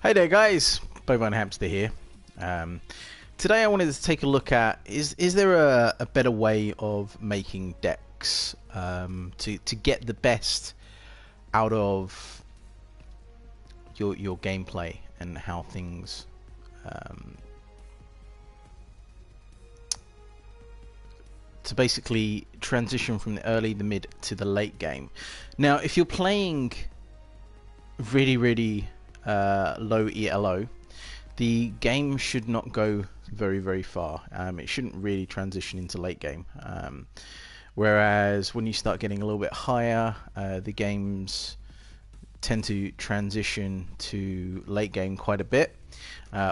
Hey there guys, Bovine Hamster here. Today I wanted to take a look at, is there a better way of making decks to get the best out of your gameplay and how things to basically transition from the early, the mid to the late game. Now if you're playing really low ELO, the game should not go very far. It shouldn't really transition into late game. Whereas when you start getting a little bit higher, the games tend to transition to late game quite a bit.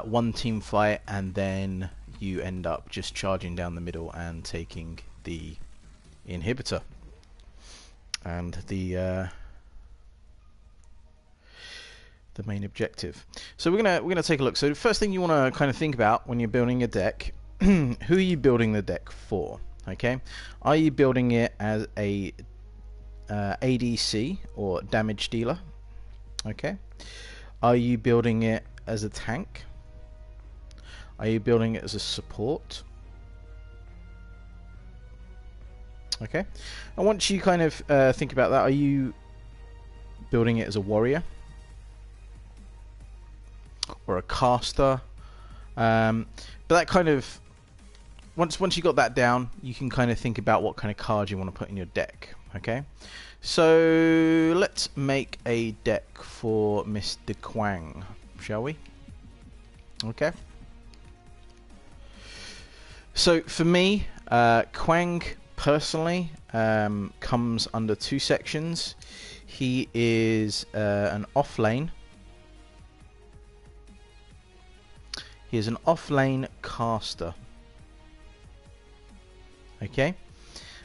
One team fight, and then you end up just charging down the middle and taking the inhibitor and the main objective. So we're gonna take a look. So the first thing you want to kind of think about when you're building a deck, who are you building the deck for? Okay, are you building it as a ADC or damage dealer? Okay, are you building it as a tank? Are you building it as a support? Okay, and once you kind of think about that, are you building it as a warrior or a caster? But that kind of once you got that down, you can kind of think about what kind of cards you want to put in your deck. Okay, so let's make a deck for Mr. Quang, shall we? Okay, so for me, Quang personally comes under two sections. He is an off lane. He is an off-lane caster. Okay.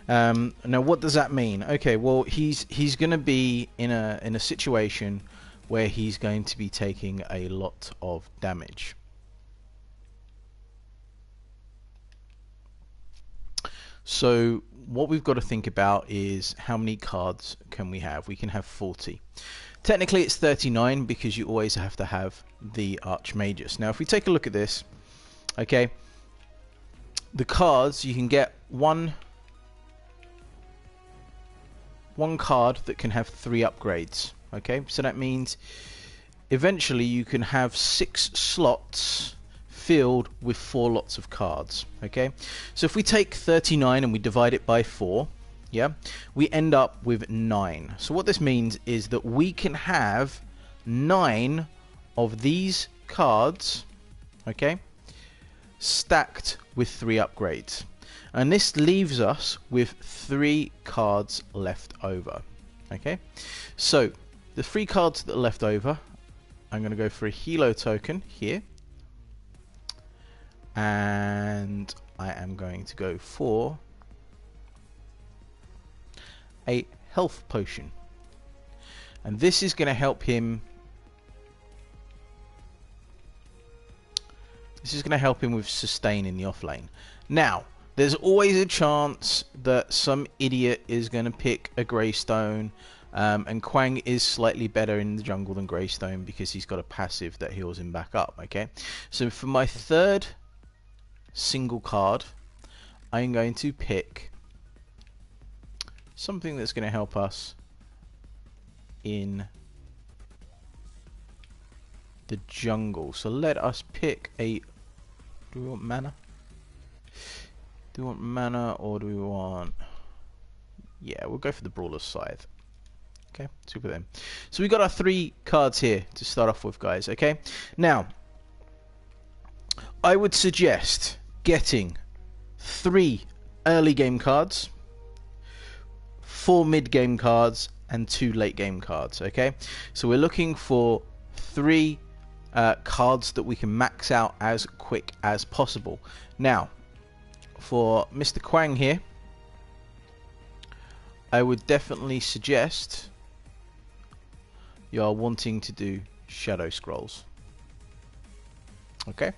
Now, what does that mean? Okay. Well, he's going to be in a situation where he's going to be taking a lot of damage. So what we've got to think about is how many cards can we have? We can have 40. Technically it's 39 because you always have to have the Archmagus. Now if we take a look at this, okay, the cards, you can get one card that can have 3 upgrades. Okay, so that means eventually you can have 6 slots filled with 4 lots of cards. Okay, so if we take 39 and we divide it by 4, yeah, we end up with 9. So what this means is that we can have 9 of these cards, okay, stacked with 3 upgrades. And this leaves us with 3 cards left over. Okay, so the 3 cards that are left over, I'm going to go for a Hilo token here. And I am going to go for a health potion, and this is going to help him. This is going to help him with sustain in the off lane. Now, there's always a chance that some idiot is going to pick a Greystone, and Quang is slightly better in the jungle than Greystone because he's got a passive that heals him back up. Okay, so for my third single card, I'm going to pick something that's going to help us in the jungle. So let us pick a... Do we want mana? Do we want mana, or do we want... Yeah, we'll go for the Brawler's Scythe. Okay, super then. So we got our 3 cards here to start off with, guys. Okay, now I would suggest getting 3 early game cards, 4 mid-game cards, and 2 late-game cards. Okay, so we're looking for 3 cards that we can max out as quick as possible. Now, for Mr. Quang here, I would definitely suggest you are wanting to do Shadow Scrolls. Okay,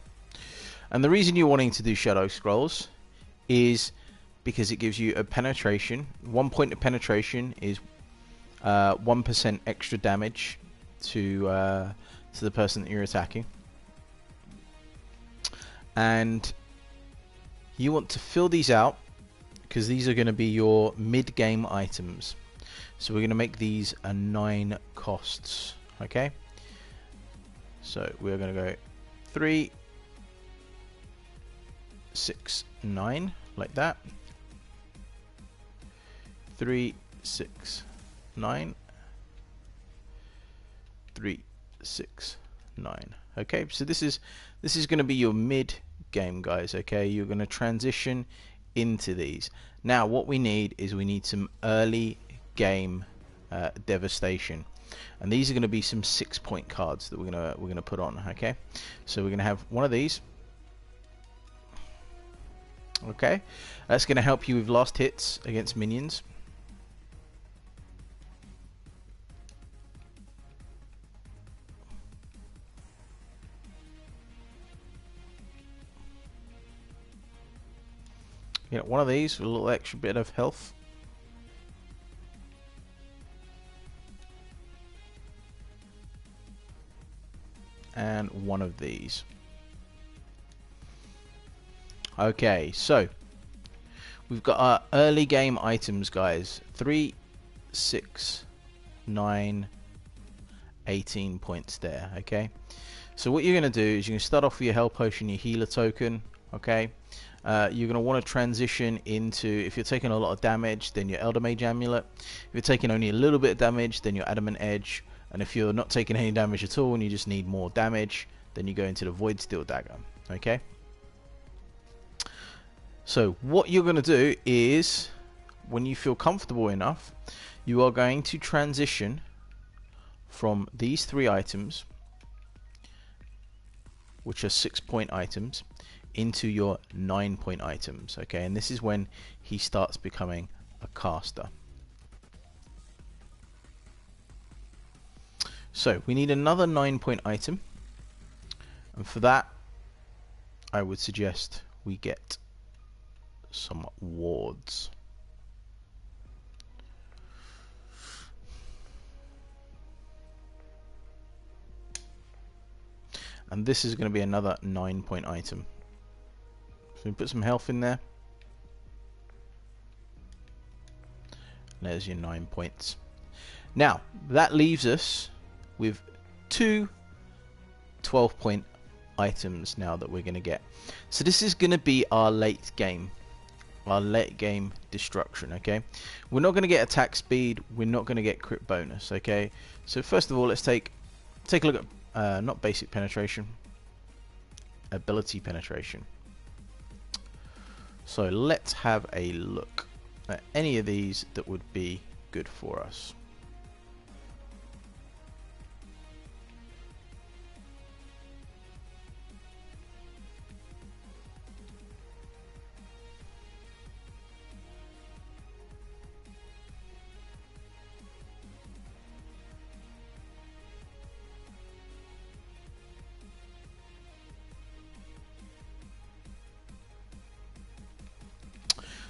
and the reason you're wanting to do Shadow Scrolls is because it gives you a penetration. 1 point of penetration is 1% extra damage to to the person that you're attacking. And you want to fill these out because these are going to be your mid-game items. So we're going to make these a 9 costs. Okay. So we're going to go 3, 6, 9 like that. 3, 6, 9. 3, 6, 9. Okay, so this is going to be your mid game, guys. Okay, you're going to transition into these. Now what we need is some early game devastation, and these are going to be some 6-point cards that we're going to put on. Okay, so we're going to have one of these. Okay, that's going to help you with last hits against minions. You know, one of these with a little extra bit of health. And one of these. Okay, so we've got our early game items, guys. 3, 6, 9, 18 points there. Okay, so what you're going to do is you're going to start off with your health potion, your healer token. Okay, you're going to want to transition into, if you're taking a lot of damage, then your Elder Mage Amulet. If you're taking only a little bit of damage, then your Adamant Edge. And if you're not taking any damage at all and you just need more damage, then you go into the Void Steel Dagger. Okay, so what you're going to do is, when you feel comfortable enough, you are going to transition from these 3 items, which are 6-point items, into your 9-point items. Okay, and this is when he starts becoming a caster. So we need another 9-point item, and for that I would suggest we get some wards. And this is going to be another 9-point item. So we put some health in there. There's your 9 points. Now that leaves us with 2 12-point items now that we're going to get. So this is going to be our late game destruction. Okay, we're not going to get attack speed, we're not going to get crit bonus. Okay, so first of all, let's take a look at not basic penetration, ability penetration. So let's have a look at any of these that would be good for us.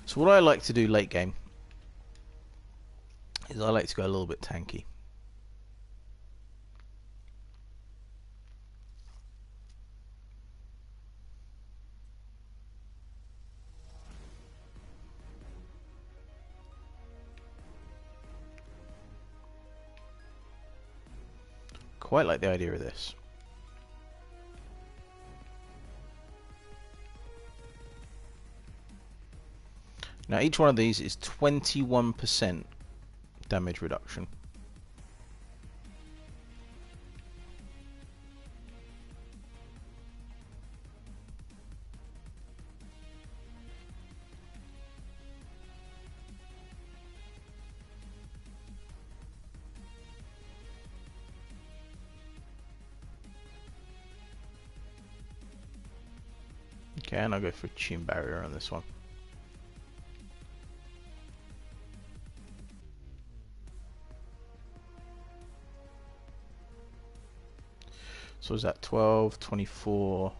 So what I like to do late game is I like to go a little bit tanky. Quite like the idea of this. Now each one of these is 21% damage reduction. Okay, and I'll go for Tune Barrier on this one. So is that 12, 24?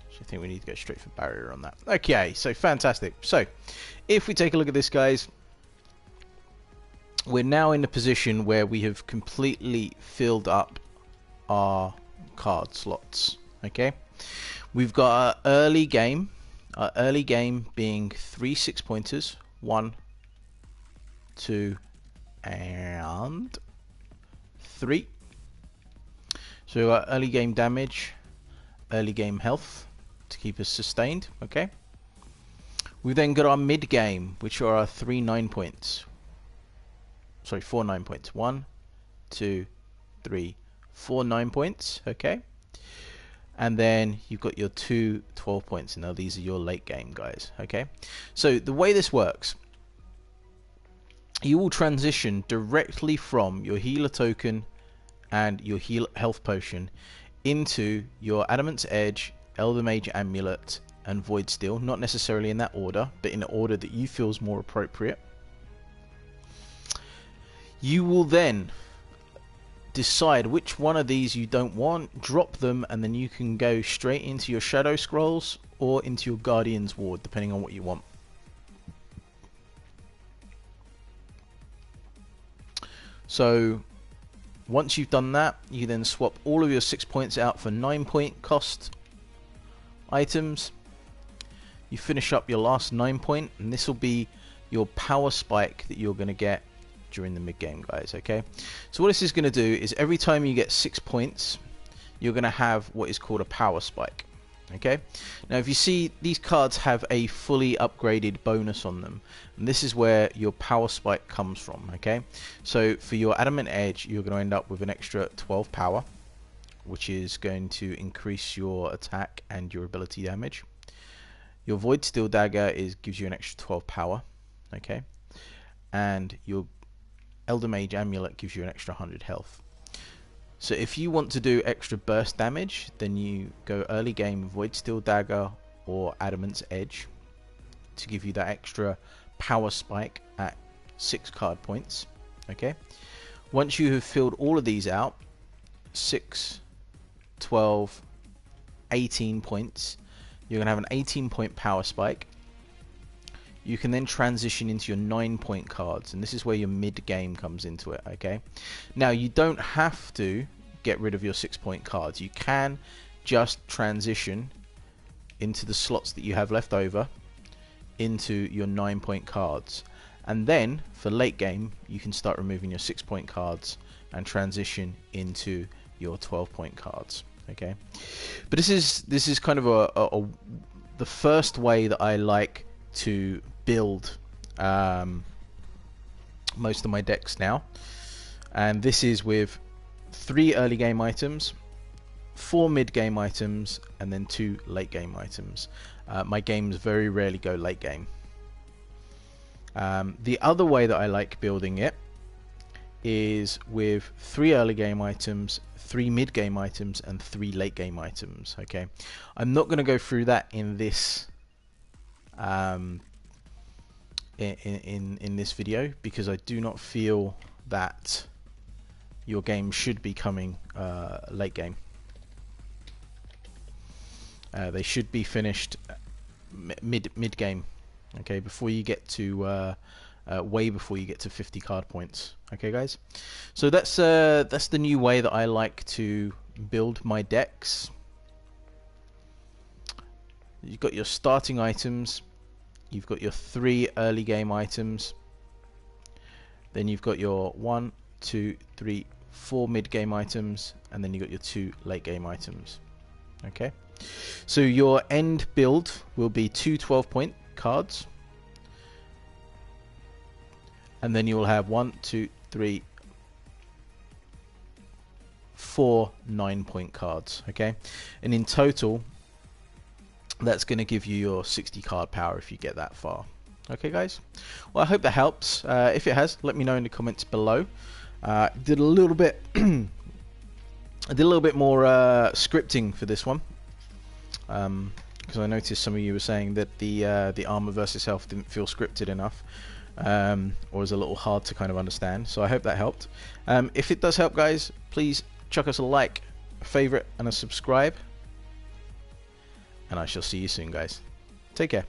So I think we need to go straight for barrier on that. Okay, so fantastic. So if we take a look at this, guys, we're now in a position where we have completely filled up our card slots. Okay, we've got our early game being 3 6-pointers, 1, 2, and 3. So we've got early game damage, early game health to keep us sustained. Okay, we've then got our mid game, which are our 3 9-points. Sorry, 4 9-points. 1, 2, 3, 4 9-points. Okay, and then you've got your 2 12-points. Now these are your late game guys. Okay, so the way this works, you will transition directly from your healer token and your health potion into your Adamant's Edge, Elder Mage Amulet, and Void Steel. Not necessarily in that order, but in the order that you feel is more appropriate. You will then decide which one of these you don't want, drop them, and then you can go straight into your Shadow Scrolls or into your Guardian's Ward, depending on what you want. So once you've done that, you then swap all of your 6 points out for 9-point cost items. You finish up your last 9-point, and this will be your power spike that you're going to get during the mid game guys. Okay, so what this is going to do is every time you get 6 points, you're going to have what is called a power spike. Okay, now if you see, these cards have a fully upgraded bonus on them, and this is where your power spike comes from. Okay, so for your Adamant Edge, you're going to end up with an extra 12 power, which is going to increase your attack and your ability damage. Your Void Steel Dagger gives you an extra 12 power. Okay, and your Elder Mage Amulet gives you an extra 100 health. So if you want to do extra burst damage, then you go early game Void Steel Dagger or Adamant's Edge to give you that extra power spike at 6 card points. Okay, once you have filled all of these out, 6, 12, 18 points, you're going to have an 18-point power spike. You can then transition into your 9-point cards, and this is where your mid-game comes into it. Okay, now you don't have to get rid of your 6-point cards. You can just transition into the slots that you have left over into your 9-point cards, and then for late game you can start removing your 6-point cards and transition into your 12-point cards. Okay, but this is kind of the first way that I like to build most of my decks now, and this is with 3 early game items, 4 mid game items, and then 2 late game items. My games very rarely go late game. The other way that I like building it is with 3 early game items, 3 mid game items, and 3 late game items. Okay, I'm not going to go through that in this in this video, because I do not feel that your game should be coming late game. They should be finished mid game. Okay, before you get to way before you get to 50 card points. Okay, guys. So that's the new way that I like to build my decks. You've got your starting items. You've got your 3 early game items. Then you've got your 1, 2, 3, 4 mid game items, and then you've got your 2 late game items. Okay, so your end build will be 2 12-point cards, and then you will have 1, 2, 3, 4 9-point cards. Okay, and in total that's going to give you your 60 card power if you get that far. Okay, guys, well, I hope that helps. If it has, let me know in the comments below. Did a little bit more scripting for this one, because I noticed some of you were saying that the armor versus health didn't feel scripted enough, or was a little hard to kind of understand. So I hope that helped. If it does help, guys, please chuck us a like, a favorite, and a subscribe. And I shall see you soon, guys. Take care.